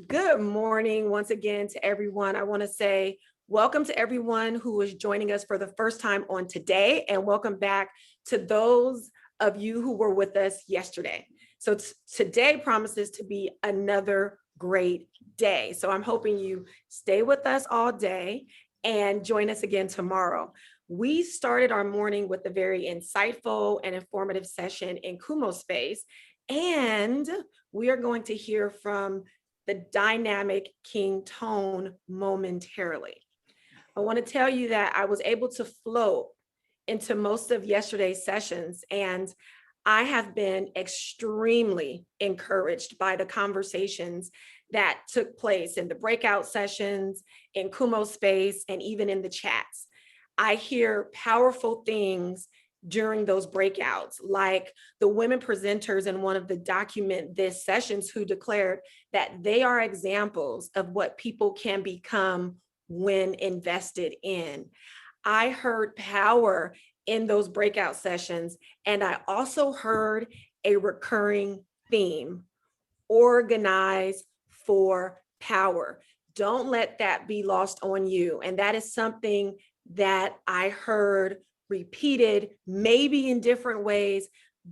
Good morning once again to everyone. I want to say welcome to everyone who is joining us for the first time on today, and welcome back to those of you who were with us yesterday. So today promises to be another great day. So I'm hoping you stay with us all day and join us again tomorrow. We started our morning with a very insightful and informative session in Kumo Space, and we are going to hear from the dynamic King Tone momentarily. I want to tell you that I was able to float into most of yesterday's sessions, and I have been extremely encouraged by the conversations that took place in the breakout sessions, in Kumo Space, and even in the chats. I hear powerful things during those breakouts, like the women presenters in one of the Document This sessions who declared that they are examples of what people can become when invested in. I heard power in those breakout sessions, and I also heard a recurring theme: organize for power. Don't let that be lost on you. And that is something that I heard repeated, maybe in different ways,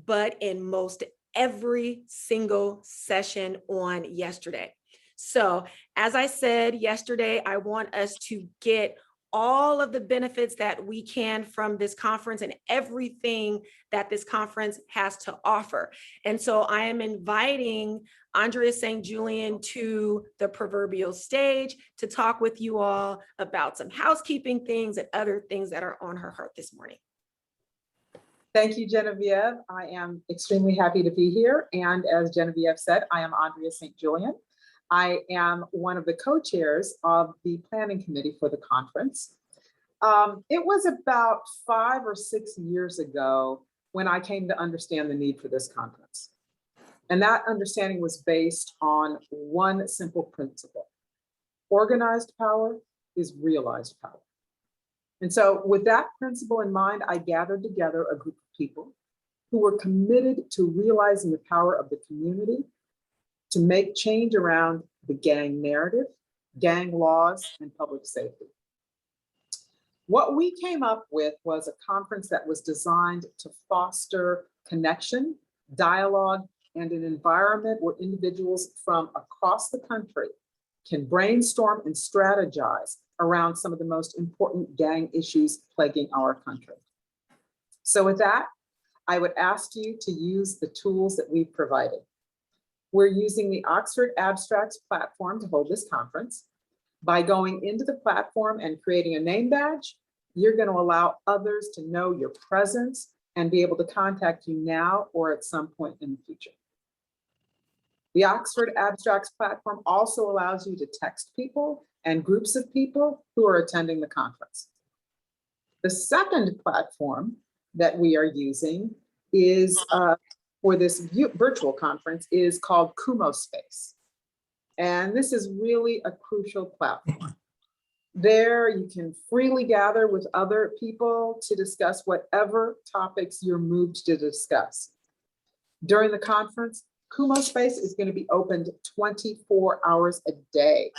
but in most every single session on yesterday. So, as I said yesterday, I want us to get all of the benefits that we can from this conference and everything that this conference has to offer. And so I am inviting Andrea St. Julian to the proverbial stage to talk with you all about some housekeeping things and other things that are on her heart this morning. Thank you, Genevieve. I am extremely happy to be here. And as Genevieve said, I am Andrea St. Julian. I am one of the co-chairs of the planning committee for the conference. It was about 5 or 6 years ago when I came to understand the need for this conference. And that understanding was based on one simple principle: organized power is realized power. And so with that principle in mind, I gathered together a group of people who were committed to realizing the power of the community to make change around the gang narrative, gang laws, and public safety. What we came up with was a conference that was designed to foster connection, dialogue, and an environment where individuals from across the country can brainstorm and strategize around some of the most important gang issues plaguing our country. So with that, I would ask you to use the tools that we've provided. We're using the Oxford Abstracts platform to hold this conference. By going into the platform and creating a name badge, you're going to allow others to know your presence and be able to contact you now or at some point in the future. The Oxford Abstracts platform also allows you to text people and groups of people who are attending the conference. The second platform that we are using is for this virtual conference is called Kumo Space. And this is really a crucial platform. There you can freely gather with other people to discuss whatever topics you're moved to discuss. During the conference, Kumo Space is going to be opened 24 hours a day.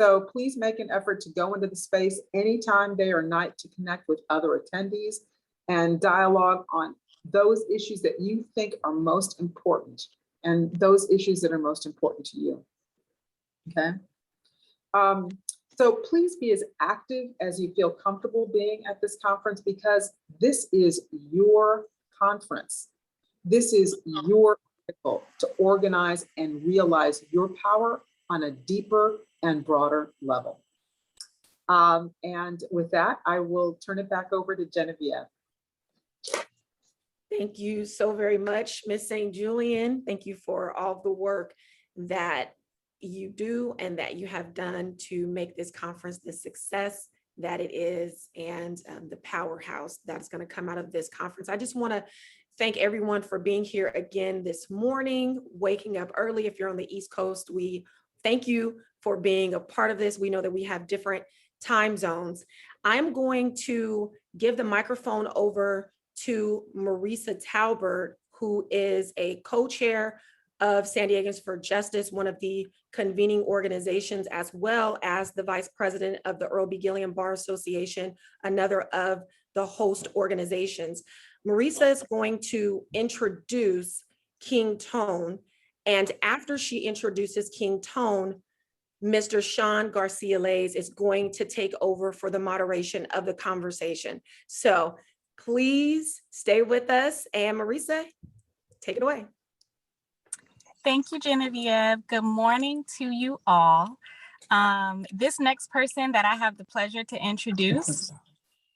So please make an effort to go into the space anytime, day or night, to connect with other attendees and dialogue on those issues that you think are most important and those issues that are most important to you. Okay. So please be as active as you feel comfortable being at this conference, because this is your conference. This is your vehicle to organize and realize your power on a deeper and broader level. And with that, I will turn it back over to Genevieve. Thank you so very much, Ms. St. Julian. Thank you for all the work that you do and that you have done to make this conference the success that it is, and the powerhouse that's going to come out of this conference. I just want to thank everyone for being here again this morning, waking up early. If you're on the East Coast, we thank you for being a part of this. We know that we have different time zones. I'm going to give the microphone over to Marisa Talbert, who is a co-chair of San Diegans for Justice, one of the convening organizations, as well as the vice president of the Earl B. Gilliam Bar Association, another of the host organizations. Marisa is going to introduce King Tone, and after she introduces King Tone, Mr. Sean Garcia-Lays is going to take over for the moderation of the conversation. So please stay with us, and Marisa, take it away. Thank you, Genevieve. Good morning to you all. This next person that I have the pleasure to introduce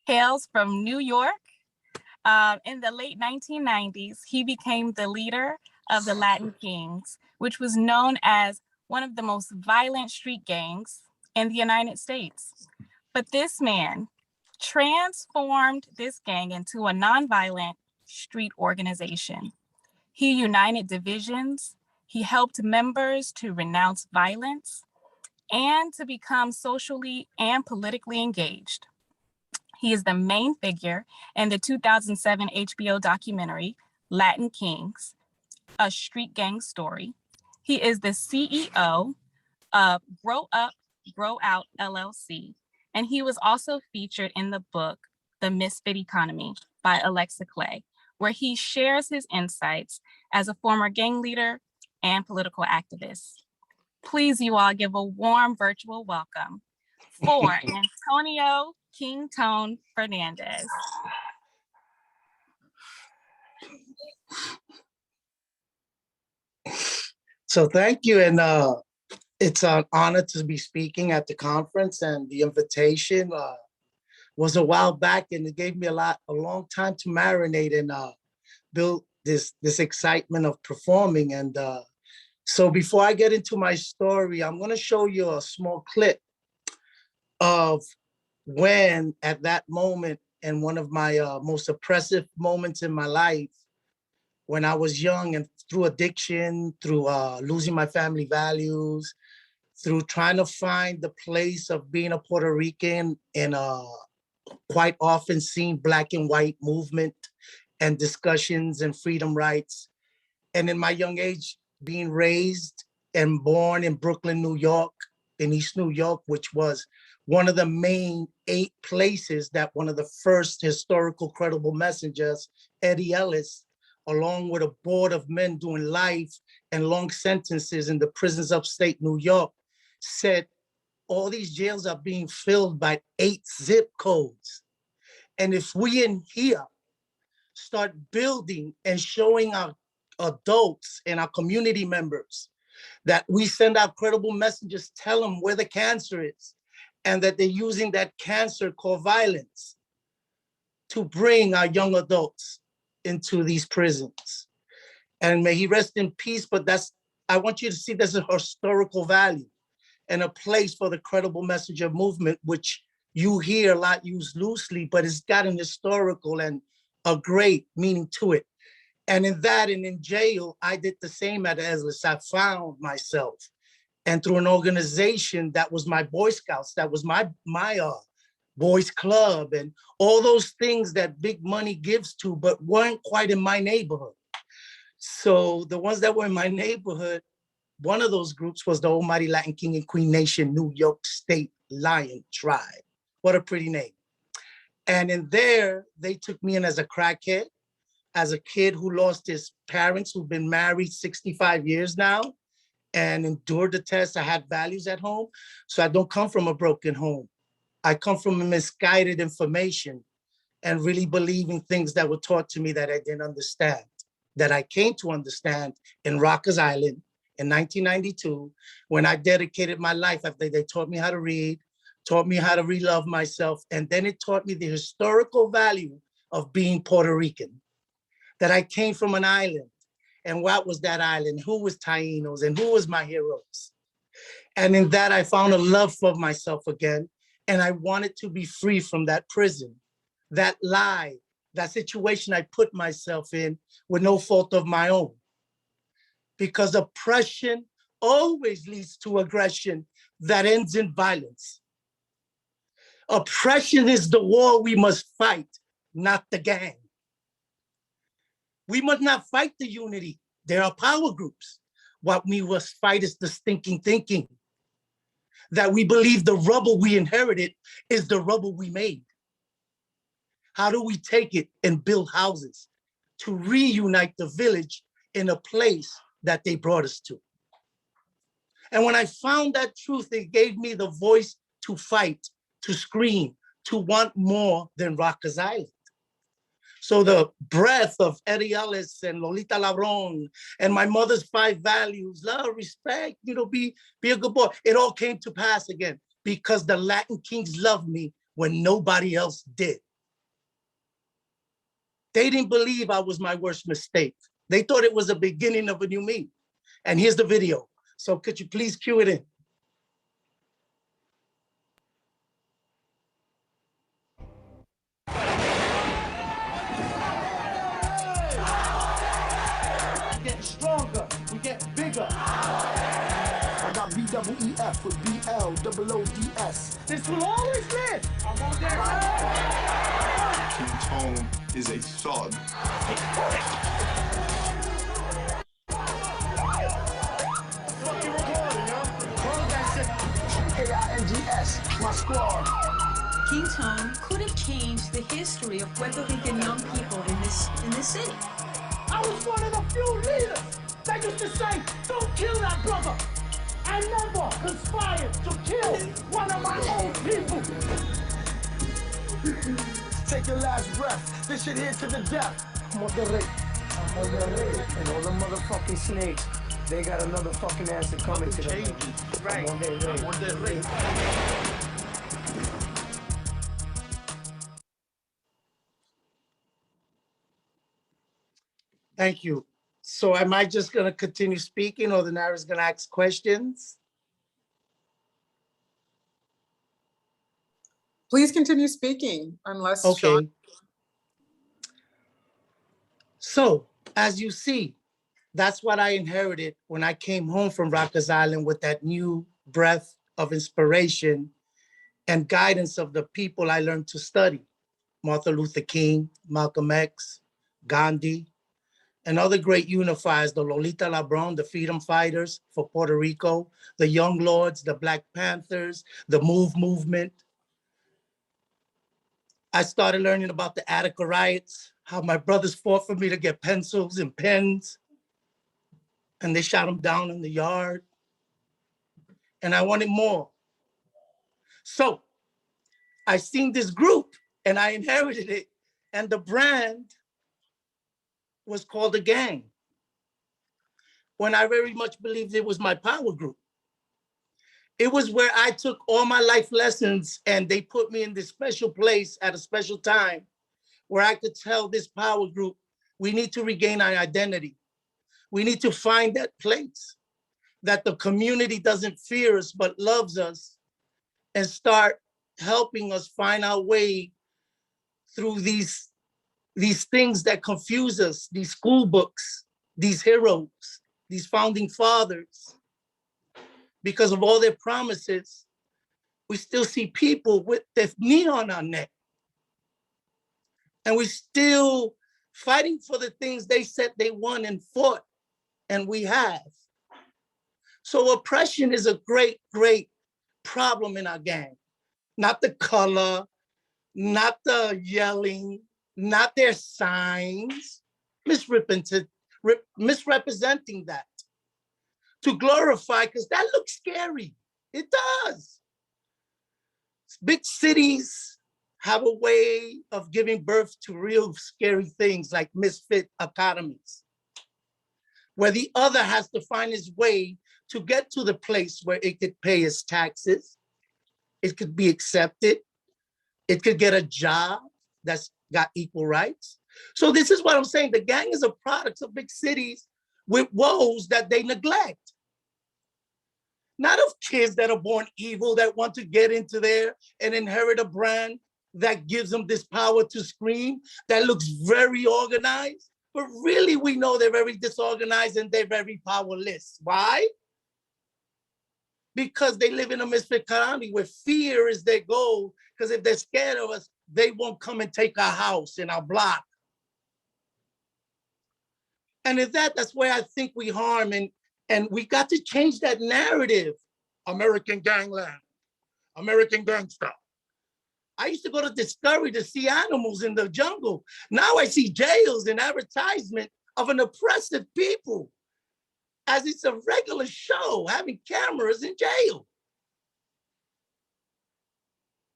hails from New York. In the late 1990s, he became the leader of the Latin Kings, which was known as one of the most violent street gangs in the United States. But this man transformed this gang into a nonviolent street organization. He united divisions, he helped members to renounce violence and to become socially and politically engaged. He is the main figure in the 2007 HBO documentary, Latin Kings, A Street Gang Story. He is the CEO of Grow Up, Grow Out LLC, and he was also featured in the book, The Misfit Economy by Alexa Clay, where he shares his insights as a former gang leader and political activist. Please, you all, give a warm virtual welcome for Antonio King Tone Fernandez. So thank you, and it's an honor to be speaking at the conference, and the invitation was a while back, and it gave me a long time to marinate and build this excitement of performing. And so before I get into my story, I'm going to show you a small clip of when, at that moment, and one of my most oppressive moments in my life, when I was young and through addiction, through losing my family values, through trying to find the place of being a Puerto Rican in a quite often seen Black and white movement and discussions and freedom rights. And in my young age, being raised and born in Brooklyn, New York, in East New York, which was one of the main 8 places that one of the first historical credible messengers, Eddie Ellis, along with a board of men doing life and long sentences in the prisons upstate New York, said all these jails are being filled by 8 zip codes. And if we in here start building and showing our adults and our community members that we send out credible messages, tell them where the cancer is, and that they're using that cancer called violence to bring our young adults into these prisons. And may he rest in peace, but I want you to see there's a historical value and a place for the credible messenger movement, which you hear a lot used loosely, but it's got an historical and a great meaning to it. And in that, and in jail, I did the same at Eslis. I found myself, and through an organization that was my Boy Scouts, that was my boys club, and all those things that big money gives to, but weren't quite in my neighborhood. So the ones that were in my neighborhood, one of those groups was the Almighty Latin King and Queen Nation, New York State Lion Tribe. What a pretty name. And in there, they took me in as a crackhead, as a kid who lost his parents, who've been married 65 years now, and endured the test. I had values at home. So I don't come from a broken home. I come from a misguided information and really believing things that were taught to me that I didn't understand, that I came to understand in Rikers Island in 1992, when I dedicated my life after they taught me how to read, taught me how to relove myself, and then it taught me the historical value of being Puerto Rican, that I came from an island, and what was that island? Who was Taínos, and who was my heroes? And in that, I found a love for myself again, and I wanted to be free from that prison, that lie, that situation I put myself in with no fault of my own. Because oppression always leads to aggression that ends in violence. Oppression is the war we must fight, not the gang. We must not fight the unity. There are power groups. what we must fight is the stinking thinking that we believe the rubble we inherited is the rubble we made. How do we take it and build houses to reunite the village in a place that they brought us to? And when I found that truth, it gave me the voice to fight, to scream, to want more than Rikers Island. So the breath of Eddie Ellis and Lolita Labron and my mother's 5 values, love, respect, be a good boy. It all came to pass again because the Latin Kings loved me when nobody else did. They didn't believe I was my worst mistake. They thought it was the beginning of a new me. And here's the video. So could you please cue it in? Getting stronger, we get bigger. I got BEEF with BLOODS. This will always live. I'm on that. Tone is a thug. Fucking recording, yo. Close that shit. KINGS, my squad. Keynote could have changed the history of Puerto Rican young people in this city. I was one of the few leaders that used to say, don't kill that brother. I never conspired to kill one of my own people. Take your last breath. This shit here to the death. I'm on the rate. And all the motherfucking snakes, they got another fucking answer coming to them. Right. I'm on that rate. Thank you. So am I just going to continue speaking or the narrator's going to ask questions? Please continue speaking unless Okay. Sean. So as you see, that's what I inherited when I came home from Rikers Island with that new breath of inspiration and guidance of the people I learned to study. Martin Luther King, Malcolm X, Gandhi, and other great unifiers, the Lolita Labron, the freedom fighters for Puerto Rico, the Young Lords, the Black Panthers, the MOVE movement. I started learning about the Attica riots, how my brothers fought for me to get pencils and pens, and they shot them down in the yard. And I wanted more. So I seen this group and I inherited it, and the brand was called a gang, when I very much believed it was my power group. It was where I took all my life lessons and they put me in this special place at a special time where I could tell this power group, we need to regain our identity. We need to find that place that the community doesn't fear us, but loves us, and start helping us find our way through these things that confuse us, these school books, these heroes, these founding fathers. Because of all their promises, we still see people with their knee on our neck. And we're still fighting for the things they said they won and fought, and we have. So oppression is a great, great problem in our gang. Not the color, not the yelling, not their signs, misrepresenting that. To glorify, because that looks scary. It does. Big cities have a way of giving birth to real scary things like misfit economies, where the other has to find his way to get to the place where it could pay its taxes, it could be accepted, it could get a job that's got equal rights. So this is what I'm saying. The gang is a product of big cities with woes that they neglect. Not of kids that are born evil that want to get into there and inherit a brand that gives them this power to scream, that looks very organized, but really we know they're very disorganized and they're very powerless. Why? Because they live in a misfit economy where fear is their goal, because if they're scared of us, they won't come and take our house and our block. And if that's where I think we harm, and And we got to change that narrative. American gangland, American gangster. I used to go to Discovery to see animals in the jungle. Now I see jails and advertisement of an oppressive people as it's a regular show, having cameras in jail.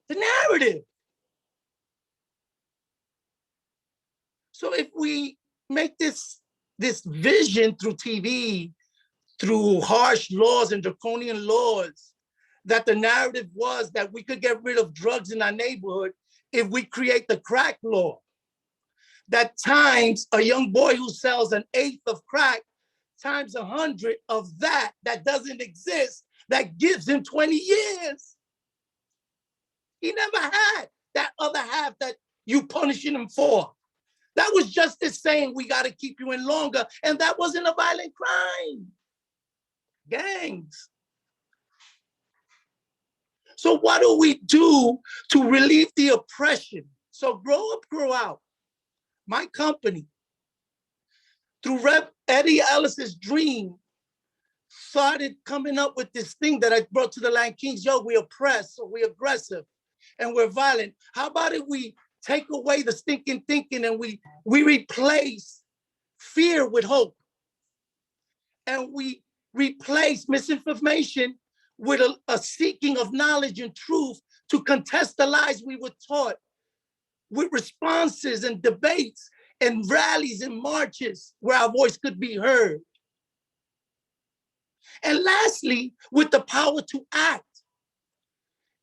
The narrative. So if we make this vision through TV, through harsh laws and draconian laws, that the narrative was that we could get rid of drugs in our neighborhood if we create the crack law. That times a young boy who sells an eighth of crack times 100 of that doesn't exist, that gives him 20 years. He never had that other half that you punishing him for. That was justice saying we got to keep you in longer, and that wasn't a violent crime. Gangs. So what do we do to relieve the oppression? So Grow Up, Grow Out, my company, through Rev. Eddie Ellis's dream, started coming up with this thing that I brought to the Land Kings. Yo, we oppress, or we aggressive, and we're violent. How about if we take away the stinking thinking and we replace fear with hope? And we replace misinformation with a seeking of knowledge and truth to contest the lies we were taught, with responses and debates and rallies and marches where our voice could be heard. And lastly, with the power to act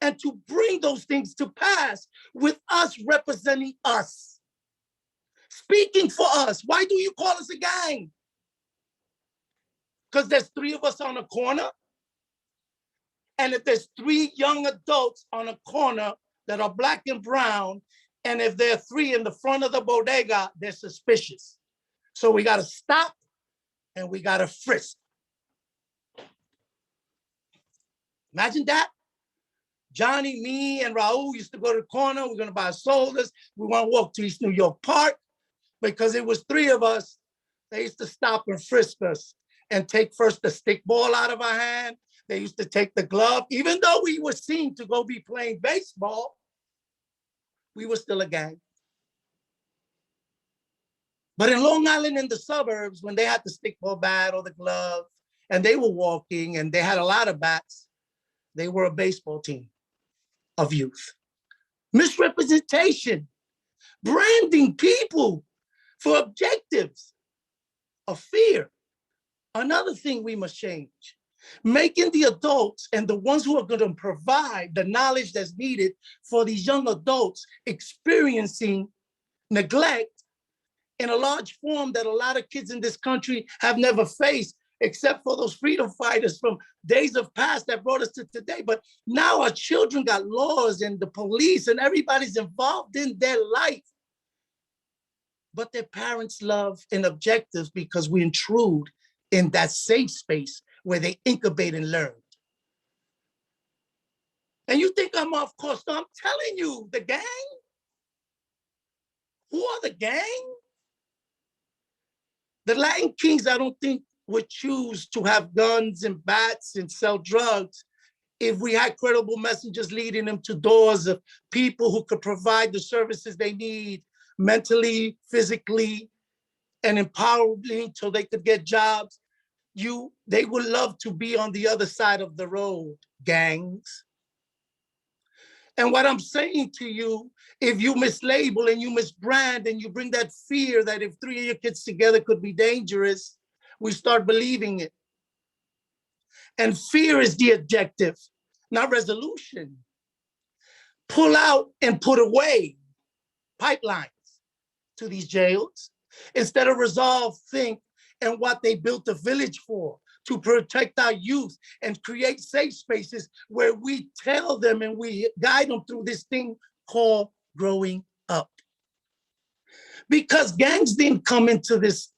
and to bring those things to pass, with us representing us, speaking for us. Why do you call us a gang? Because there's 3 of us on a corner. And if there's 3 young adults on a corner that are Black and brown, and if there are 3 in the front of the bodega, they're suspicious. So we got to stop and we got to frisk. Imagine that. Johnny, me, and Raul used to go to the corner. We're going to buy sodas. We want to walk to East New York Park because it was 3 of us. They used to stop and frisk us and take first the stick ball out of our hand. They used to take the glove. Even though we were seen to go be playing baseball, we were still a gang. But in Long Island, in the suburbs, when they had the stickball bat or the glove, and they were walking and they had a lot of bats, they were a baseball team of youth. Misrepresentation, branding people for objectives of fear. Another thing we must change. Making the adults and the ones who are going to provide the knowledge that's needed for these young adults experiencing neglect in a large form that a lot of kids in this country have never faced, except for those freedom fighters from days of past that brought us to today. But now our children got laws and the police and everybody's involved in their life. But their parents love and objectives because we intrude in that safe space where they incubate and learn. And you think I'm off course? No, I'm telling you, the gang. Who are the gang? The Latin Kings, I don't think, would choose to have guns and bats and sell drugs if we had credible messengers leading them to doors of people who could provide the services they need mentally, physically, and empowering so they could get jobs. They would love to be on the other side of the road, gangs. And what I'm saying to you, if you mislabel and you misbrand and you bring that fear that if 3 of your kids together could be dangerous, we start believing it. And fear is the objective, not resolution. Pull out and put away pipelines to these jails. Instead of resolve, think, and what they built the village for, to protect our youth and create safe spaces where we tell them and we guide them through this thing called growing up. Because gangs didn't come into this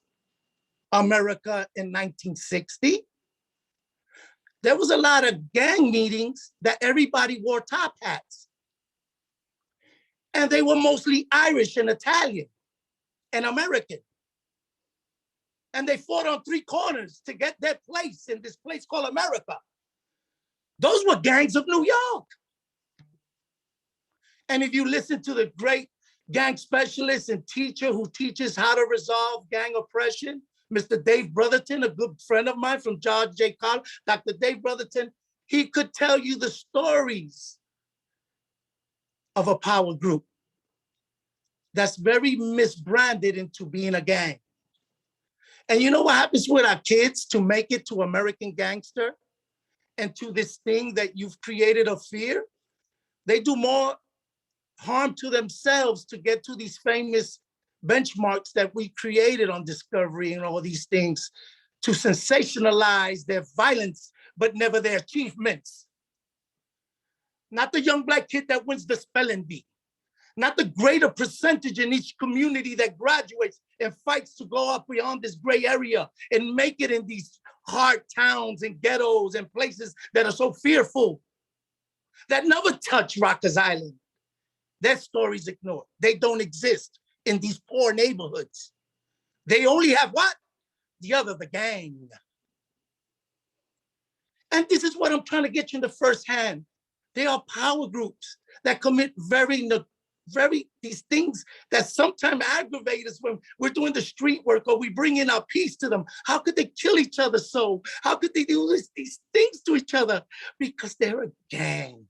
America in 1960. There was a lot of gang meetings that everybody wore top hats. And they were mostly Irish and Italian and American. And they fought on three corners to get their place in this place called America. Those were gangs of New York. And if you listen to the great gang specialist and teacher who teaches how to resolve gang oppression, Mr. Dave Brotherton, a good friend of mine from George J. College, Dr. Dave Brotherton, he could tell you the stories of a power group that's very misbranded into being a gang. And you know what happens with our kids to make it to American Gangster and to this thing that you've created of fear? They do more harm to themselves to get to these famous benchmarks that we created on Discovery and all these things to sensationalize their violence, but never their achievements. Not the young Black kid that wins the spelling bee, not the greater percentage in each community that graduates and fights to go up beyond this gray area and make it in these hard towns and ghettos and places that are so fearful, that never touch Rikers Island. Their stories ignored. They don't exist in these poor neighborhoods. They only have what? The other, the gang. And this is what I'm trying to get you in the first hand. They are power groups that commit these things that sometimes aggravate us when we're doing the street work or we bring in our peace to them. How could they kill each other so? How could they do these things to each other? Because they're a gang.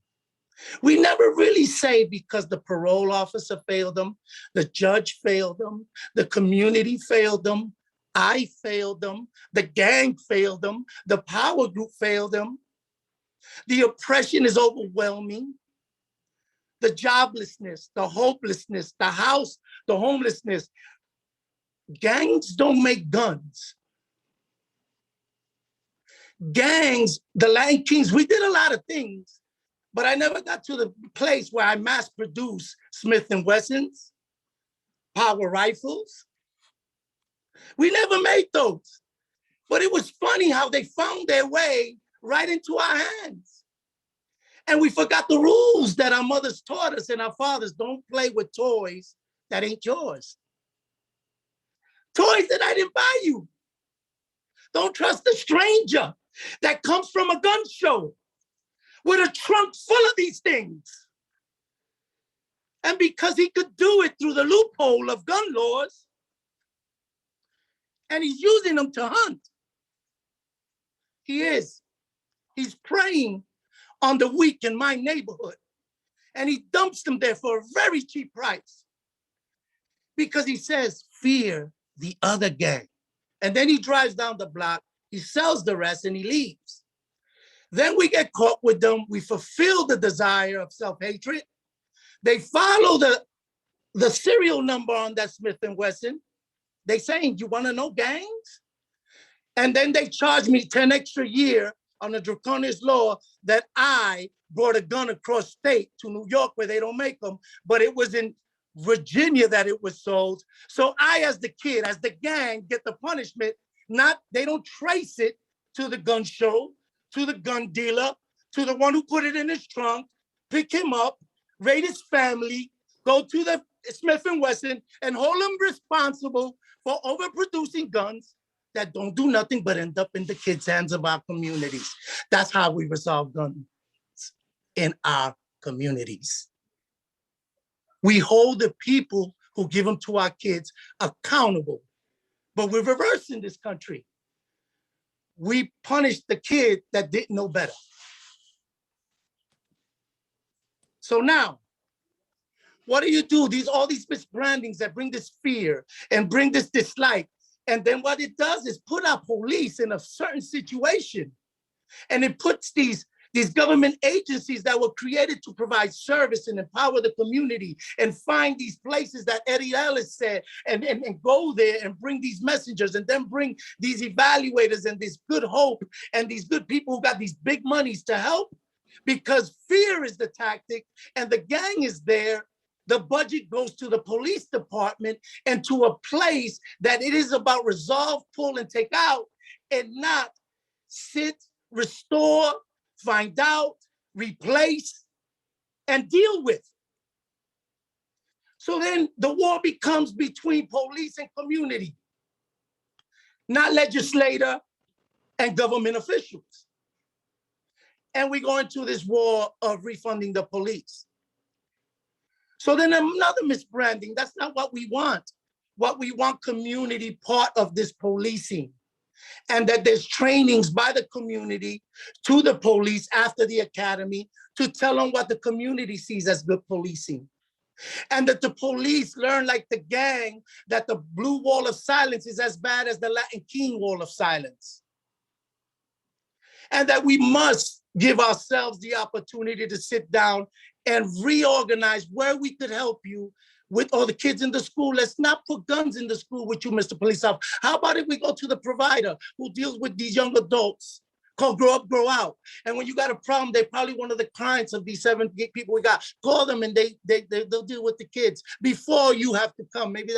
We never really say because the parole officer failed them, the judge failed them, the community failed them, I failed them, the gang failed them, the power group failed them. The oppression is overwhelming. The joblessness, the hopelessness, the house, the homelessness. Gangs don't make guns. Gangs, the Lion Kings, we did a lot of things. But I never got to the place where I mass produced Smith & Wessons, power rifles. We never made those. But it was funny how they found their way right into our hands. And we forgot the rules that our mothers taught us and our fathers. Don't play with toys that ain't yours. Toys that I didn't buy you. Don't trust a stranger that comes from a gun show with a trunk full of these things. And because he could do it through the loophole of gun laws, and he's using them to hunt. He is. He's preying on the weak in my neighborhood. And he dumps them there for a very cheap price. Because he says, fear the other gang. And then he drives down the block, he sells the rest, and he leaves. Then we get caught with them. We fulfill the desire of self-hatred. They follow the serial number on that Smith & Wesson. They saying, you want to know gangs? And then they charge me 10 extra years on a draconian law that I brought a gun across state to New York where they don't make them, but it was in Virginia that it was sold. So I, as the kid, as the gang, get the punishment. They don't trace it to the gun show, to the gun dealer, to the one who put it in his trunk, pick him up, raid his family, go to the Smith & Wesson and hold him responsible for overproducing guns that don't do nothing but end up in the kids' hands of our communities. That's how we resolve guns in our communities. We hold the people who give them to our kids accountable, but we're reversing this country. We punish the kid that didn't know better. So now, what do? All these misbrandings that bring this fear and bring this dislike. And then what it does is put our police in a certain situation. And it puts these government agencies that were created to provide service and empower the community and find these places that Eddie Ellis said and go there and bring these messengers and then bring these evaluators and this good hope and these good people who got these big monies to help, because fear is the tactic and the gang is there. The budget goes to the police department and to a place that it is about resolve, pull, and take out, and not sit, restore, find out, replace, and deal with. So then the war becomes between police and community. not legislator and government officials. And we go into this war of refunding the police. So then another misbranding. That's not what we want. What we want, community part of this policing. And that there's trainings by the community to the police after the academy to tell them what the community sees as good policing. And that the police learn, like the gang, that the blue wall of silence is as bad as the Latin King wall of silence. And that we must give ourselves the opportunity to sit down and reorganize where we could help you with all the kids in the school. Let's not put guns in the school with you, Mr. Police Officer. How about if we go to the provider who deals with these young adults called Grow Up, Grow Out? And when you got a problem, they're probably one of the clients of these 7 people we got. Call them and they'll deal with the kids before you have to come. Maybe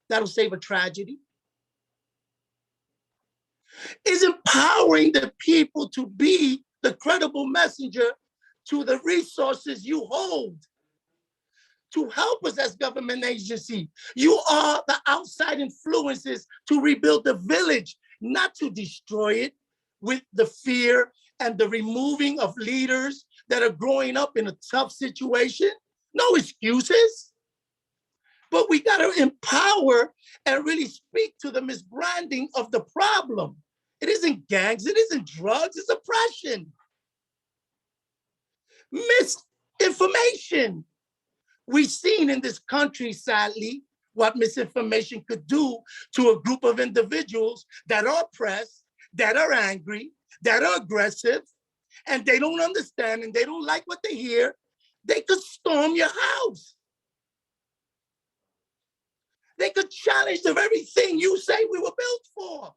that'll save a tragedy. Is empowering the people to be the credible messenger to the resources you hold to help us as government agency. You are the outside influences to rebuild the village, not to destroy it with the fear and the removing of leaders that are growing up in a tough situation. No excuses. But we gotta empower and really speak to the misbranding of the problem. It isn't gangs, it isn't drugs, it's oppression. Misinformation. We've seen in this country, sadly, what misinformation could do to a group of individuals that are oppressed, that are angry, that are aggressive, and they don't understand and they don't like what they hear. They could storm your house. They could challenge the very thing you say we were built for,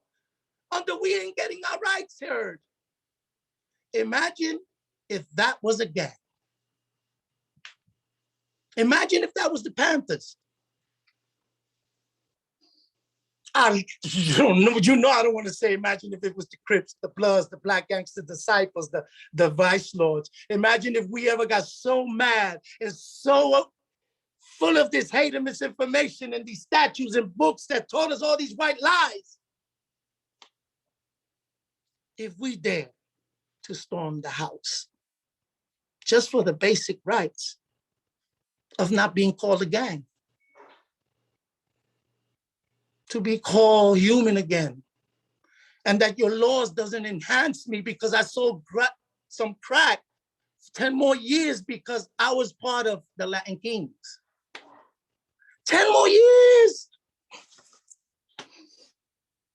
under we ain't getting our rights heard. Imagine if that was a gang. Imagine if that was the Panthers. I don't know, I don't want to say imagine if it was the Crips, the Bloods, the Black Gangster Disciples, the Vice Lords. Imagine if we ever got so mad and so full of this hate and misinformation and these statues and books that taught us all these white lies. If we dare to storm the house just for the basic rights of not being called a gang, to be called human again, and that your laws doesn't enhance me because I sold some crack 10 more years because I was part of the Latin Kings. 10 more years.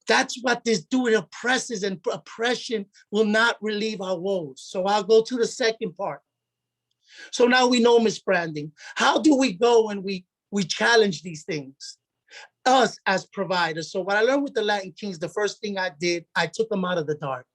That's what this do. It oppresses, and oppression will not relieve our woes. So I'll go to the second part. So now we know misbranding. How do we go and we challenge these things? Us as providers. So what I learned with the Latin Kings, the first thing I did, I took them out of the dark.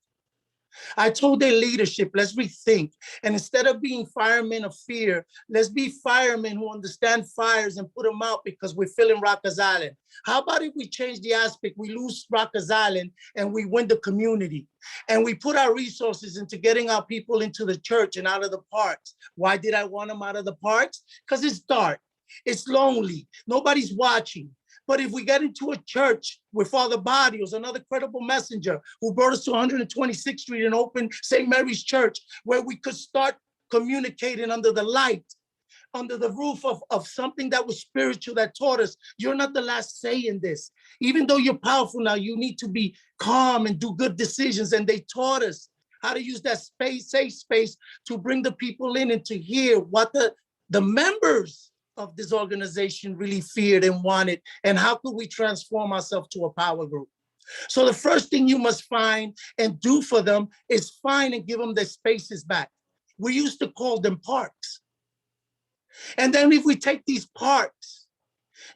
I told their leadership, let's rethink. And instead of being firemen of fear, let's be firemen who understand fires and put them out because we're filling Rikers Island. How about if we change the aspect? We lose Rikers Island and we win the community. And we put our resources into getting our people into the church and out of the parks. Why did I want them out of the parks? Because it's dark. It's lonely. Nobody's watching. But if we get into a church with Father Barrios, another credible messenger who brought us to 126th Street and opened St. Mary's Church, where we could start communicating under the light, under the roof of something that was spiritual, that taught us, you're not the last say in this. Even though you're powerful now, you need to be calm and do good decisions. And they taught us how to use that safe space to bring the people in and to hear what the members of this organization really feared and wanted, and how could we transform ourselves to a power group. So the first thing you must find and do for them is find and give them their spaces back. We used to call them parks. And then if we take these parks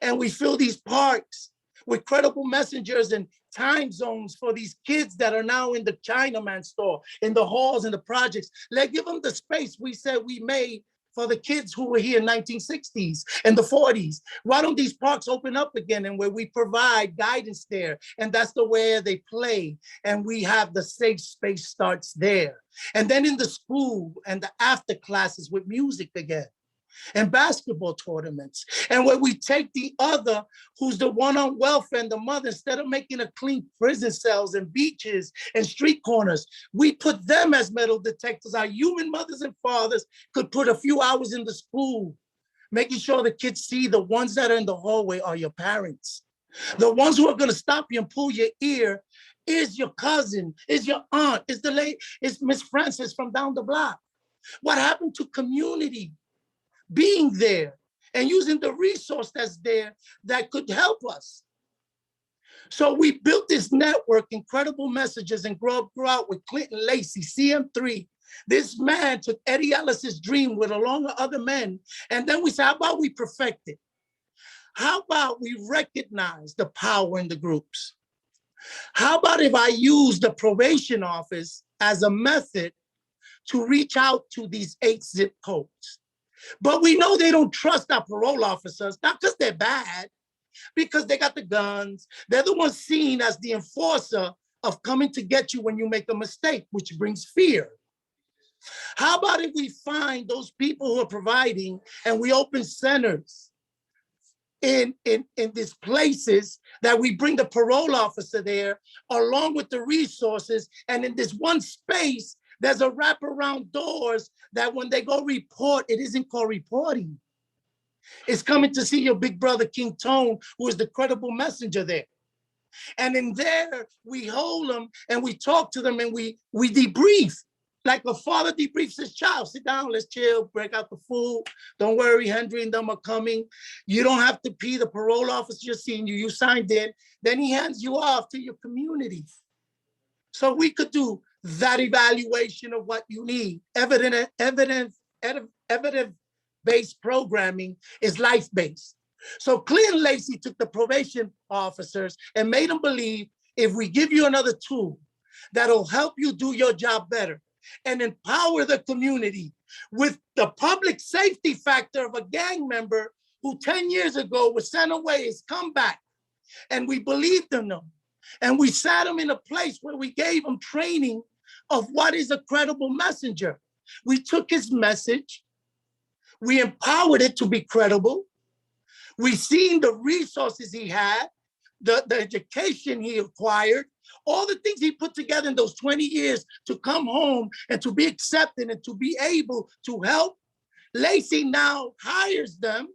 and we fill these parks with credible messengers and time zones for these kids that are now in the Chinaman store, in the halls and the projects, let's give them the space we said we made for the kids who were here in 1960s and the 40s. Why don't these parks open up again, and where we provide guidance there, and that's the way they play, and we have the safe space starts there. And then in the school and the after classes with music again. and basketball tournaments. And when we take the other, who's the one on welfare and the mother, instead of making a clean prison cells and beaches and street corners, we put them as metal detectors. Our human mothers and fathers could put a few hours in the school, making sure the kids see the ones that are in the hallway are your parents. The ones who are going to stop you and pull your ear is your cousin, is your aunt, is Miss Francis from down the block. What happened to community? Being there and using the resource that's there that could help us. So we built this network, incredible messages, and grew out with Clinton Lacey, CM3. This man took Eddie Ellis's dream with along with other men. And then we said, how about we perfect it? How about we recognize the power in the groups? How about if I use the probation office as a method to reach out to these 8 zip codes? But we know they don't trust our parole officers, not because they're bad, because they got the guns. They're the ones seen as the enforcer of coming to get you when you make a mistake, which brings fear. How about if we find those people who are providing and we open centers in these places that we bring the parole officer there along with the resources, and in this one space, there's a wraparound doors that when they go report, it isn't called reporting. It's coming to see your big brother, King Tone, who is the credible messenger there. And in there, we hold them and we talk to them and we debrief. Like a father debriefs his child. Sit down, let's chill, break out the food. Don't worry, Henry and them are coming. You don't have to pee. The parole officer just seeing you. You signed in. Then he hands you off to your community. So we could do that evaluation of what you need. Evidence-based programming is life-based. So Clinton Lacey took the probation officers and made them believe if we give you another tool that'll help you do your job better and empower the community with the public safety factor of a gang member who 10 years ago was sent away, has come back, and we believed in them. And we sat him in a place where we gave him training of what is a credible messenger. We took his message, we empowered it to be credible. We seen the resources he had, the education he acquired, all the things he put together in those 20 years to come home and to be accepted and to be able to help. Lacey now hires them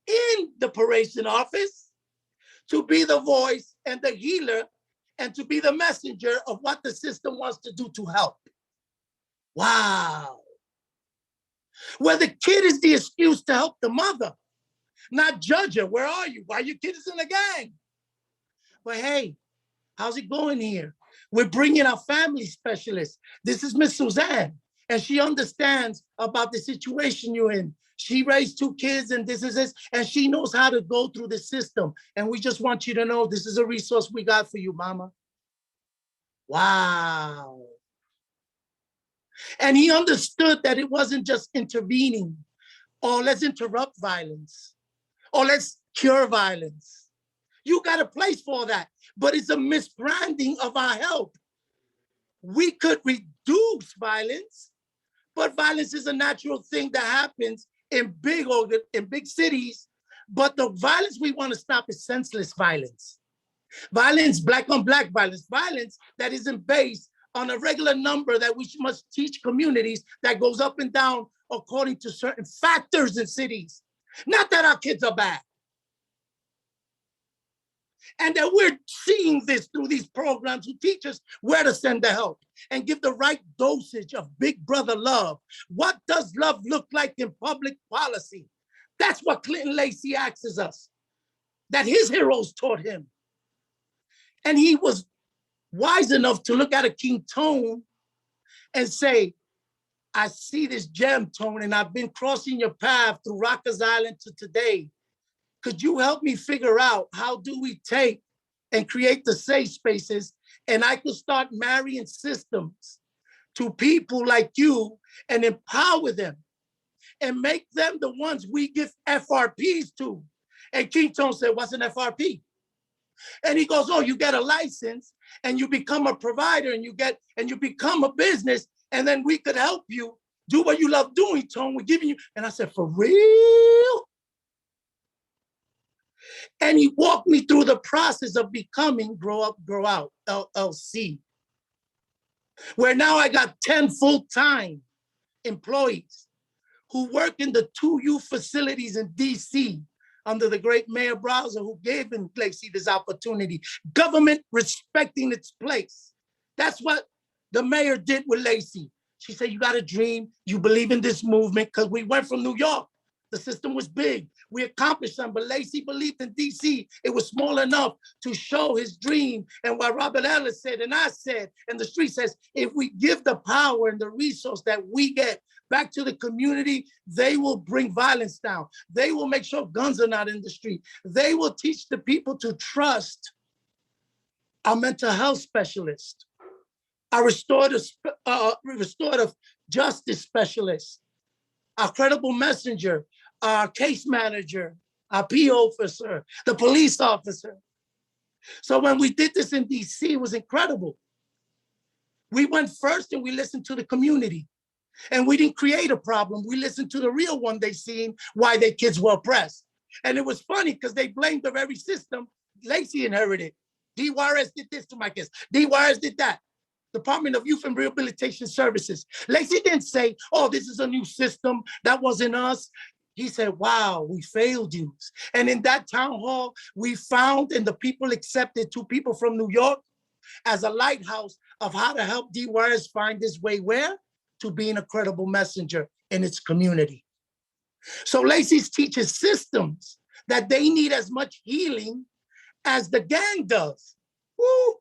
in the probation office to be the voice and the healer and to be the messenger of what the system wants to do to help. Wow. Where the kid is the excuse to help the mother, not judge her. Where are you? Why your kid is in a gang? But hey, how's it going here? We're bringing our family specialist. This is Miss Suzanne, and she understands about the situation you're in. She raised 2 kids and this, and she knows how to go through the system. And we just want you to know this is a resource we got for you, mama. Wow. And he understood that it wasn't just intervening, or let's interrupt violence, or let's cure violence. You got a place for that, but it's a misbranding of our help. We could reduce violence, but violence is a natural thing that happens in big cities. But the violence we want to stop is senseless violence. Violence, black on black violence, violence that isn't based on a regular number that we must teach communities that goes up and down according to certain factors in cities. Not that our kids are bad. And that we're seeing this through these programs who teach us where to send the help and give the right dosage of big brother love. What does love look like in public policy? That's what Clinton Lacey asks us, that his heroes taught him. And he was wise enough to look at a King Tone and say, I see this gem, Tone, and I've been crossing your path through Rikers Island to today. Could you help me figure out how do we take and create the safe spaces, and I could start marrying systems to people like you and empower them and make them the ones we give FRPs to. And King Tone said, what's an FRP? And he goes, oh, you get a license and you become a provider and you become a business, and then we could help you Do what you love doing, Tone. We're giving you. And I said, for real? And he walked me through the process of becoming Grow Up, Grow Out, LLC, where now I got 10 full-time employees who work in the 2 youth facilities in DC under the great Mayor Browser, who gave him Lacey this opportunity. Government respecting its place. That's what the mayor did with Lacey. She said, you got a dream, you believe in this movement, because we went from New York. The system was big. We accomplished something, but Lacey believed in DC. It was small enough to show his dream. And what Robert Ellis said, and I said, and the street says, if we give the power and the resource that we get back to the community, they will bring violence down. They will make sure guns are not in the street. They will teach the people to trust our mental health specialist, our restorative justice specialist, our credible messenger, our case manager, our P officer, the police officer. So when we did this in DC, it was incredible. We went first and we listened to the community. And we didn't create a problem. We listened to the real one they seen, why their kids were oppressed. And it was funny because they blamed the very system Lacey inherited. DYRS did this to my kids. DYRS did that. Department of Youth and Rehabilitation Services. Lacey didn't say, oh, this is a new system. That wasn't us. He said, wow, we failed you. And in that town hall, we found, and the people accepted 2 people from New York as a lighthouse of how to help DYRS find his way where? To being a credible messenger in its community. So Lacey's teaches systems that they need as much healing as the gang does. Woo!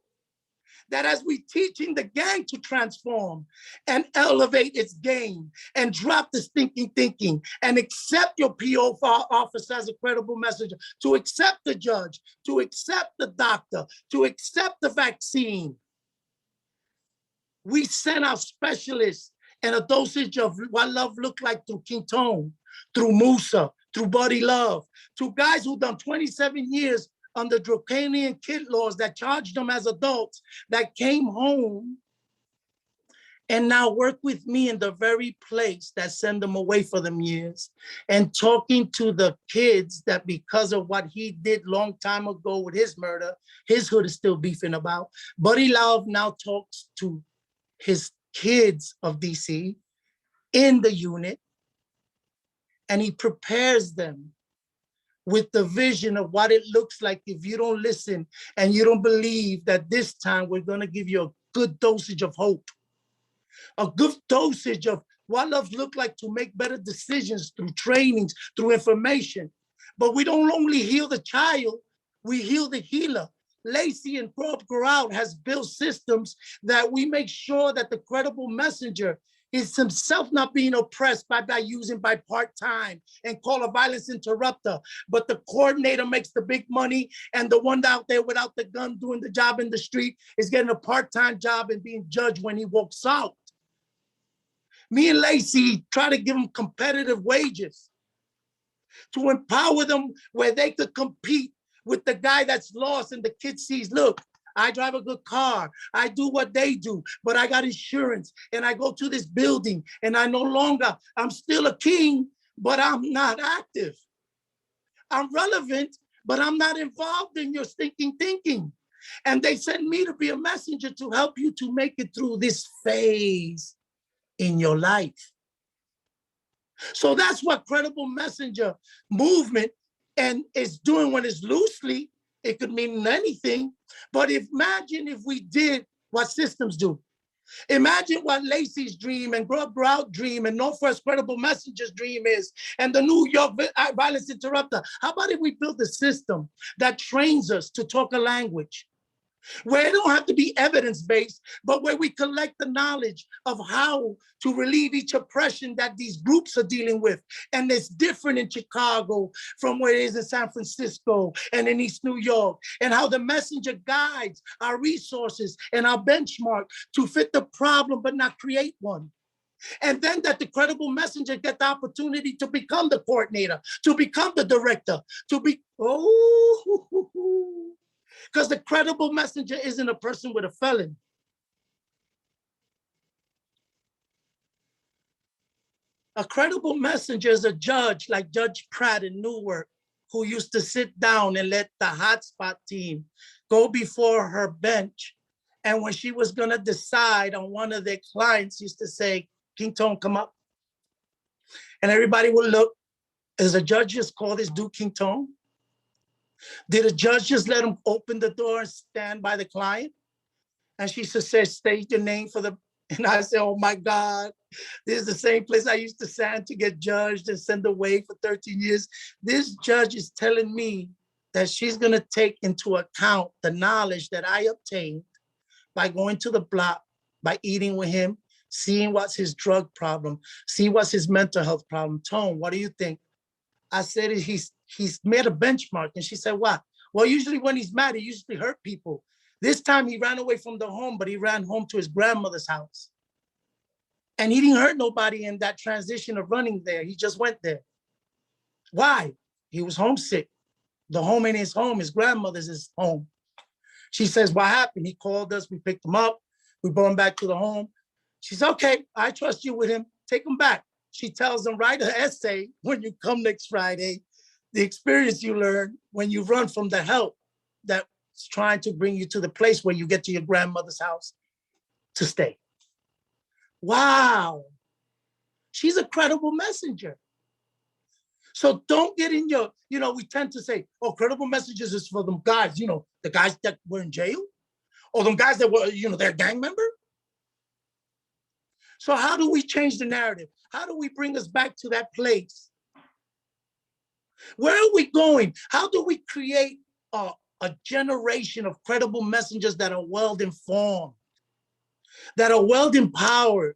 That as we teaching the gang to transform and elevate its game and drop the stinking thinking and accept your PO officer as a credible messenger, to accept the judge, to accept the doctor, to accept the vaccine. We send our specialists and a dosage of what love looked like through King Tone, through Musa, through Buddy Love, to guys who done 27 years under draconian kid laws that charged them as adults, that came home and now work with me in the very place that sent them away for them years, and talking to the kids that because of what he did long time ago with his murder, his hood is still beefing about. Buddy Love now talks to his kids of DC in the unit, and he prepares them with the vision of what it looks like if you don't listen and you don't believe that this time we're going to give you a good dosage of hope, a good dosage of what love looks like to make better decisions through trainings, through information. But we don't only heal the child, we heal the healer. Lacey and Grow Up, Grow Out has built systems that we make sure that the credible messenger is himself not being oppressed by using by part-time and call a violence interrupter, but the coordinator makes the big money and the one out there without the gun doing the job in the street is getting a part-time job and being judged when he walks out. Me and Lacey try to give them competitive wages to empower them where they could compete with the guy that's lost and the kid sees, look, I drive a good car. I do what they do, but I got insurance and I go to this building and I'm still a king, but I'm not active. I'm relevant, but I'm not involved in your stinking thinking. And they sent me to be a messenger to help you to make it through this phase in your life. So that's what credible messenger movement and is doing when it's loosely. It could mean anything, but imagine if we did what systems do. Imagine what Lacey's dream and Grow Up, Grow Out dream and Northwest Credible Messenger's dream is, and the New York Violence Interrupter. How about if we build a system that trains us to talk a language, where it don't have to be evidence-based, but where we collect the knowledge of how to relieve each oppression that these groups are dealing with. And it's different in Chicago from where it is in San Francisco and in East New York, and how the messenger guides our resources and our benchmark to fit the problem, but not create one. And then that the credible messenger get the opportunity to become the coordinator, to become the director, to be, because the credible messenger isn't a person with a felony. A credible messenger is a judge like Judge Pratt in Newark, who used to sit down and let the hotspot team go before her bench. And when she was gonna decide on one of their clients, used to say, King Tone, come up. And everybody would look, is the judge just call this dude King Tone? Did the judge just let him open the door and stand by the client? And she said, state your name for the, and I said, oh my God, this is the same place I used to stand to get judged and sent away for 13 years. This judge is telling me that she's gonna take into account the knowledge that I obtained by going to the block, by eating with him, seeing what's his drug problem, see what's his mental health problem. Tone, what do you think? I said, he's made a benchmark. And she said, what? Well, usually when he's mad, he usually hurt people. This time he ran away from the home, but he ran home to his grandmother's house. And he didn't hurt nobody in that transition of running there. He just went there. Why? He was homesick. The home ain't his home, his grandmother's his home. She says, what happened? He called us, we picked him up, we brought him back to the home. She said, okay, I trust you with him, take him back. She tells him, write an essay when you come next Friday, the experience you learn when you run from the help that's trying to bring you to the place where you get to your grandmother's house to stay. Wow, she's a credible messenger. So don't get in your, we tend to say, oh, credible messages is for them guys, the guys that were in jail, or them guys that were, they're a gang member. So how do we change the narrative? How do we bring us back to that place? Where are we going? How do we create a generation of credible messengers that are well-informed, that are well-empowered,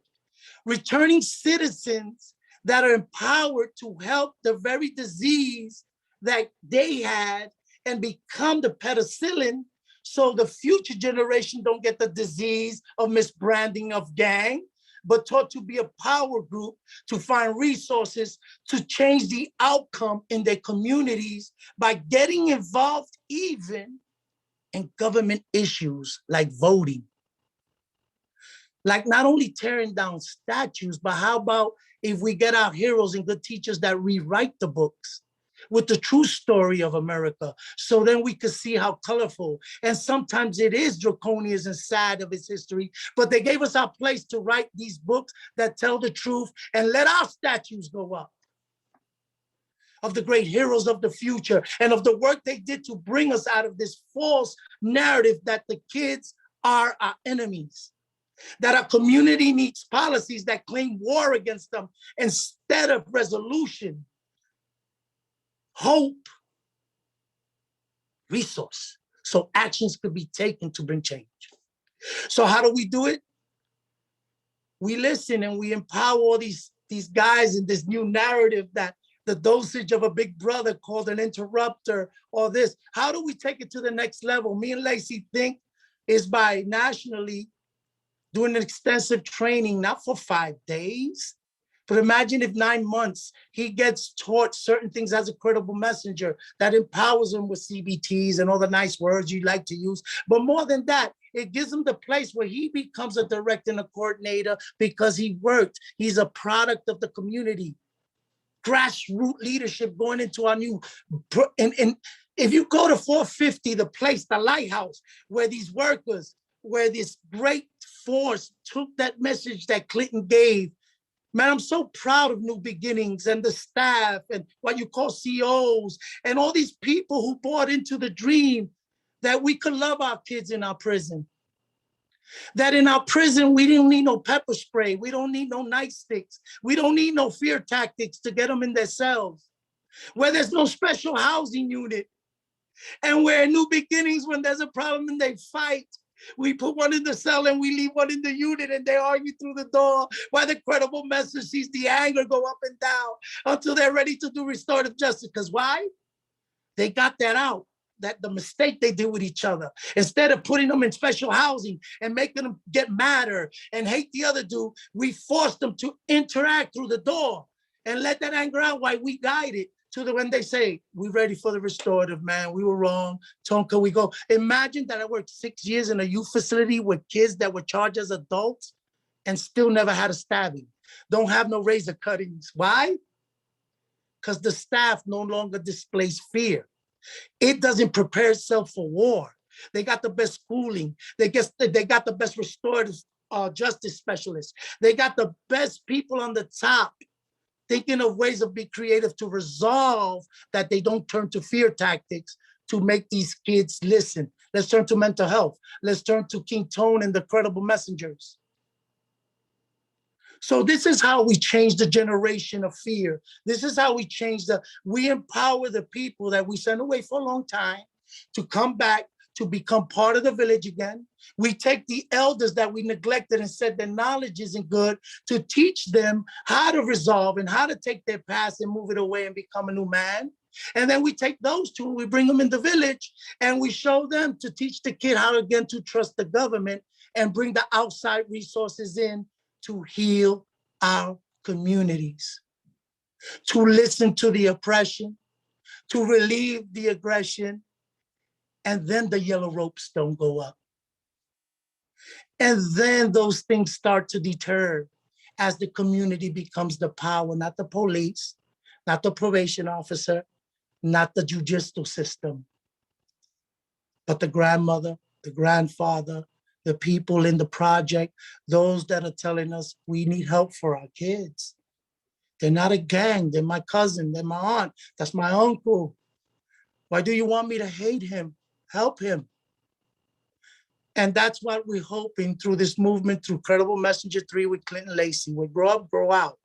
returning citizens that are empowered to help the very disease that they had and become the penicillin so the future generation don't get the disease of misbranding of gang, but taught to be a power group, to find resources, to change the outcome in their communities by getting involved even in government issues like voting. Like not only tearing down statues, but how about if we get our heroes and good teachers that rewrite the books with the true story of America, so then we could see how colorful, and sometimes it is draconian and sad of its history, but they gave us our place to write these books that tell the truth and let our statues go up of the great heroes of the future and of the work they did to bring us out of this false narrative that the kids are our enemies, that our community needs policies that claim war against them instead of resolution, hope, resource, so actions could be taken to bring change. So how do we do it? We listen and we empower all these guys in this new narrative that the dosage of a big brother called an interrupter or this. How do we take it to the next level? Me and Lacey think is by nationally doing an extensive training, not for 5 days, but imagine if 9 months, he gets taught certain things as a credible messenger that empowers him with CBTs and all the nice words you like to use. But more than that, it gives him the place where he becomes a director and a coordinator because he worked. He's a product of the community. Grassroots leadership going into our new, and if you go to 450, the place, the lighthouse, where these workers, where this great force took that message that Clinton gave. Man, I'm so proud of New Beginnings and the staff and what you call CEOs and all these people who bought into the dream that we could love our kids in our prison. That in our prison, we didn't need no pepper spray. We don't need no nightsticks. We don't need no fear tactics to get them in their cells. Where there's no special housing unit. And where New Beginnings, when there's a problem and they fight, we put one in the cell and we leave one in the unit and they argue through the door while the credible message sees the anger go up and down until they're ready to do restorative justice. Because why? They got that out, that the mistake they did with each other. Instead of putting them in special housing and making them get madder and hate the other dude, we forced them to interact through the door and let that anger out while we guide it to the when they say, we're ready for the restorative, man. We were wrong. Tonka, we go. Imagine that I worked 6 years in a youth facility with kids that were charged as adults and still never had a stabbing. don't have no razor cuttings. Why? Because the staff no longer displays fear. It doesn't prepare itself for war. They got the best schooling. They got the best restorative justice specialists. They got the best people on the top thinking of ways of being creative to resolve that they don't turn to fear tactics to make these kids listen. Let's turn to mental health. Let's turn to King Tone and the credible messengers. So this is how we change the generation of fear. This is how we empower the people that we sent away for a long time to come back, to become part of the village again. We take the elders that we neglected and said their knowledge isn't good to teach them how to resolve and how to take their past and move it away and become a new man. And then we take those two, we bring them in the village and we show them to teach the kid how again to trust the government and bring the outside resources in to heal our communities, to listen to the oppression, to relieve the aggression, and then the yellow ropes don't go up. And then those things start to deter as the community becomes the power, not the police, not the probation officer, not the judicial system, but the grandmother, the grandfather, the people in the project, those that are telling us we need help for our kids. They're not a gang, they're my cousin, they're my aunt, that's my uncle. Why do you want me to hate him? Help him. And that's what we're hoping through this movement, through Credible Messenger 3 with Clinton Lacey. We grow up, grow out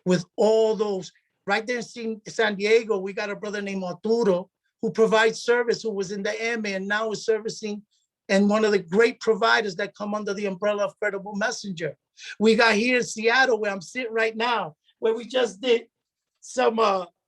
with all those. Right there in San Diego, we got a brother named Arturo who provides service, who was in the AMA and now is servicing and one of the great providers that come under the umbrella of Credible Messenger. We got here in Seattle, where I'm sitting right now, where we just did some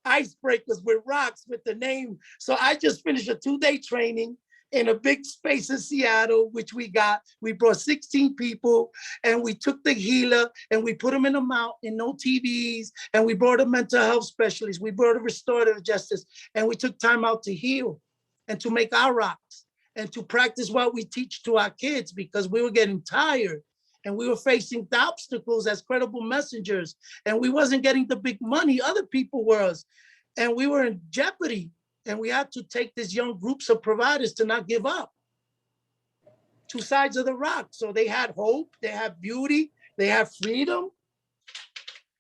icebreakers with rocks with the name. So I just finished a 2-day training in a big space in Seattle, which we brought 16 people and we took the healer and we put them in a mountain, no TVs, and we brought a mental health specialist, we brought a restorative justice, and we took time out to heal and to make our rocks and to practice what we teach to our kids because we were getting tired and we were facing the obstacles as credible messengers and we wasn't getting the big money other people was, and we were in jeopardy. And we had to take these young groups of providers to not give up. Two sides of the rock. So they had hope, they have beauty, they have freedom.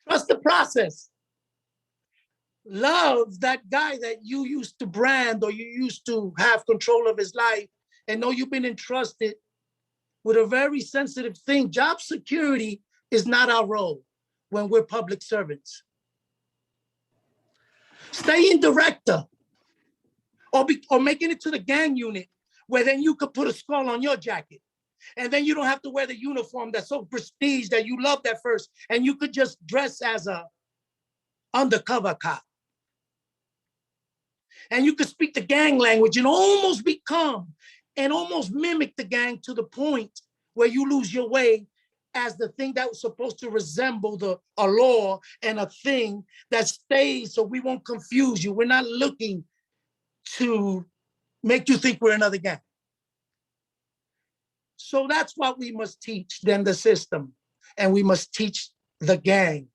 Trust the process. Love that guy that you used to brand or you used to have control of his life and know you've been entrusted with a very sensitive thing. Job security is not our role when we're public servants. Stay in director. Or making it to the gang unit where then you could put a skull on your jacket. And then you don't have to wear the uniform that's so prestige that you loved at first. And you could just dress as a undercover cop. And you could speak the gang language and almost become and almost mimic the gang to the point where you lose your way as the thing that was supposed to resemble a law and a thing that stays so we won't confuse you. We're not looking to make you think we're another gang. So that's what we must teach then the system. And we must teach the gang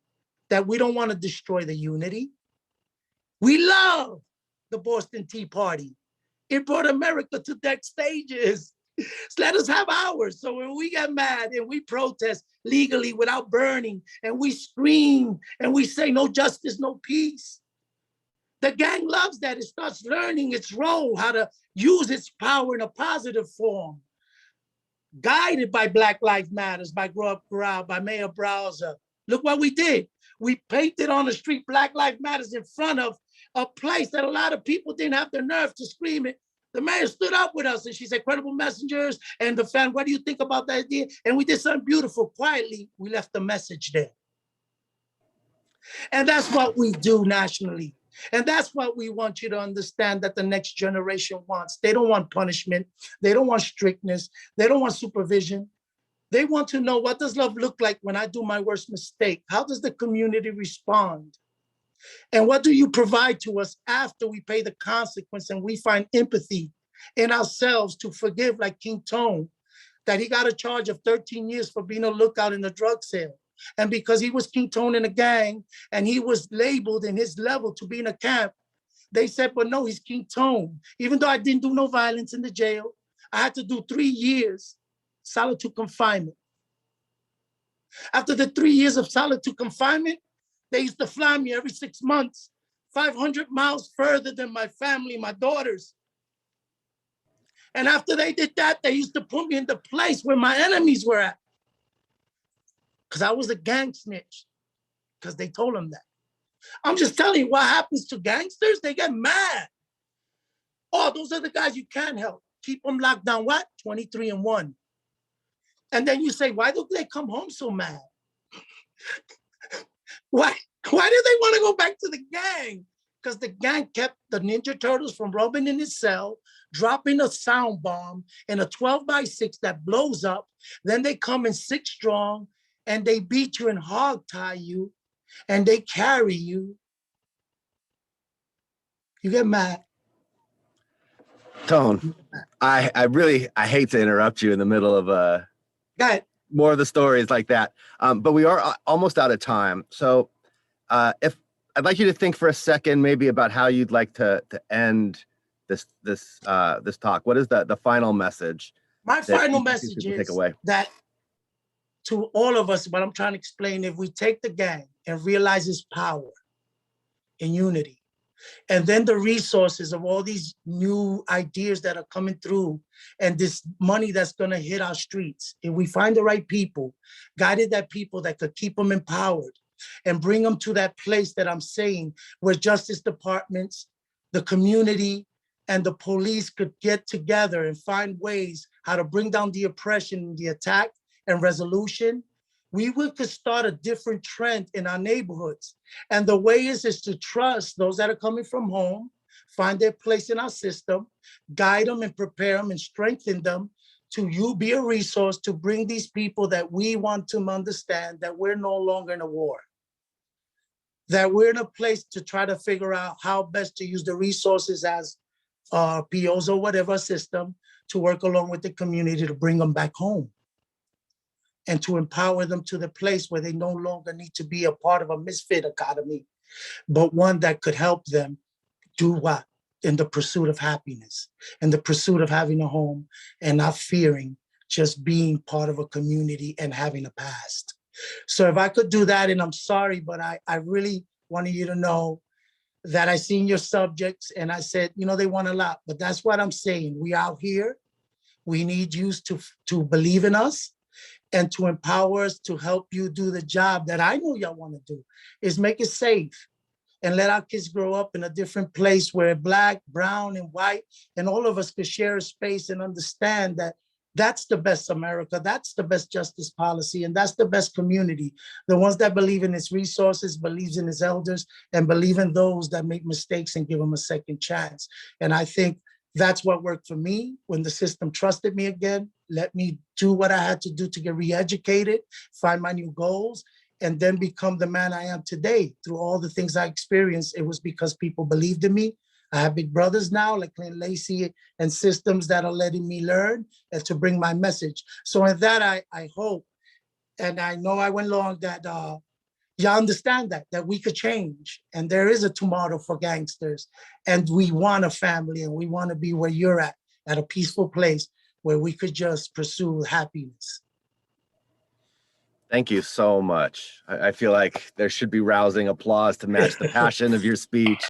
that we don't want to destroy the unity. We love the Boston Tea Party. It brought America to next stages. So let us have ours. So when we get mad and we protest legally without burning and we scream and we say no justice, no peace, the gang loves that. It starts learning its role, how to use its power in a positive form. Guided by Black Lives Matters, by Grow Up Grow Out, by Mayor Browser. Look what we did. We painted on the street Black Lives Matters in front of a place that a lot of people didn't have the nerve to scream it. The mayor stood up with us and she said, credible messengers and the fan, what do you think about that idea? And we did something beautiful. Quietly, we left the message there. And that's what we do nationally. And that's what we want you to understand that the next generation wants. They don't want punishment. They don't want strictness. They don't want supervision. They want to know, what does love look like when I do my worst mistake? How does the community respond? And what do you provide to us after we pay the consequence and we find empathy in ourselves to forgive, like King Tone, that he got a charge of 13 years for being a lookout in a drug sale. And because he was King Tone in a gang and he was labeled in his level to be in a camp, they said, but no, he's King Tone. Even though I didn't do no violence in the jail, I had to do 3 years solitary confinement. After the 3 years of solitary confinement, they used to fly me every 6 months, 500 miles further than my family, my daughters. And after they did that, they used to put me in the place where my enemies were at. Because I was a gang snitch, because they told them that. I'm just telling you what happens to gangsters. They get mad. Oh, those are the guys you can't help. Keep them locked down, what? 23 and 1. And then you say, why do they come home so mad? Why do they want to go back to the gang? Because the gang kept the Ninja Turtles from rubbing in his cell, dropping a sound bomb in a 12x6 that blows up. Then they come in 6 strong and they beat you and hog tie you and they carry you. You get mad. Tone, I hate to interrupt you in the middle of Go ahead. more of the stories like that. But we are almost out of time. So if I'd like you to think for a second, maybe about how you'd like to end this talk. What is the final message? My final you message people take is away? that to all of us, what I'm trying to explain, if we take the gang and realize its power in unity, and then the resources of all these new ideas that are coming through and this money that's going to hit our streets, if we find the right people, guided that people that could keep them empowered and bring them to that place that I'm saying, where justice departments, the community, and the police could get together and find ways how to bring down the oppression, the attack and resolution, we could start a different trend in our neighborhoods. And the way is to trust those that are coming from home, find their place in our system, guide them and prepare them and strengthen them to be a resource to bring these people that we want to understand that we're no longer in a war, that we're in a place to try to figure out how best to use the resources as POs or whatever system to work along with the community to bring them back home and to empower them to the place where they no longer need to be a part of a misfit economy, but one that could help them do what? In the pursuit of happiness, in the pursuit of having a home and not fearing just being part of a community and having a past. So if I could do that, and I'm sorry, but I really wanted you to know that I seen your subjects and I said, you know, they want a lot, but that's what I'm saying. We out here, we need you to believe in us and to empower us to help you do the job that I know y'all want to do, is make it safe and let our kids grow up in a different place where Black, brown, and white, and all of us could share a space and understand that that's the best America, that's the best justice policy, and that's the best community. The ones that believe in its resources, believes in its elders, and believe in those that make mistakes and give them a second chance. And I think that's what worked for me when the system trusted me again, let me do what I had to do to get re-educated, find my new goals, and then become the man I am today. Through all the things I experienced, it was because people believed in me. I have big brothers now, like Clint Lacey, and systems that are letting me learn and to bring my message. So in that, I hope, and I know I went long, that y'all understand that we could change. And there is a tomorrow for gangsters. And we want a family, and we want to be where you're at a peaceful place where we could just pursue happiness. Thank you so much. I feel like there should be rousing applause to match the passion of your speech.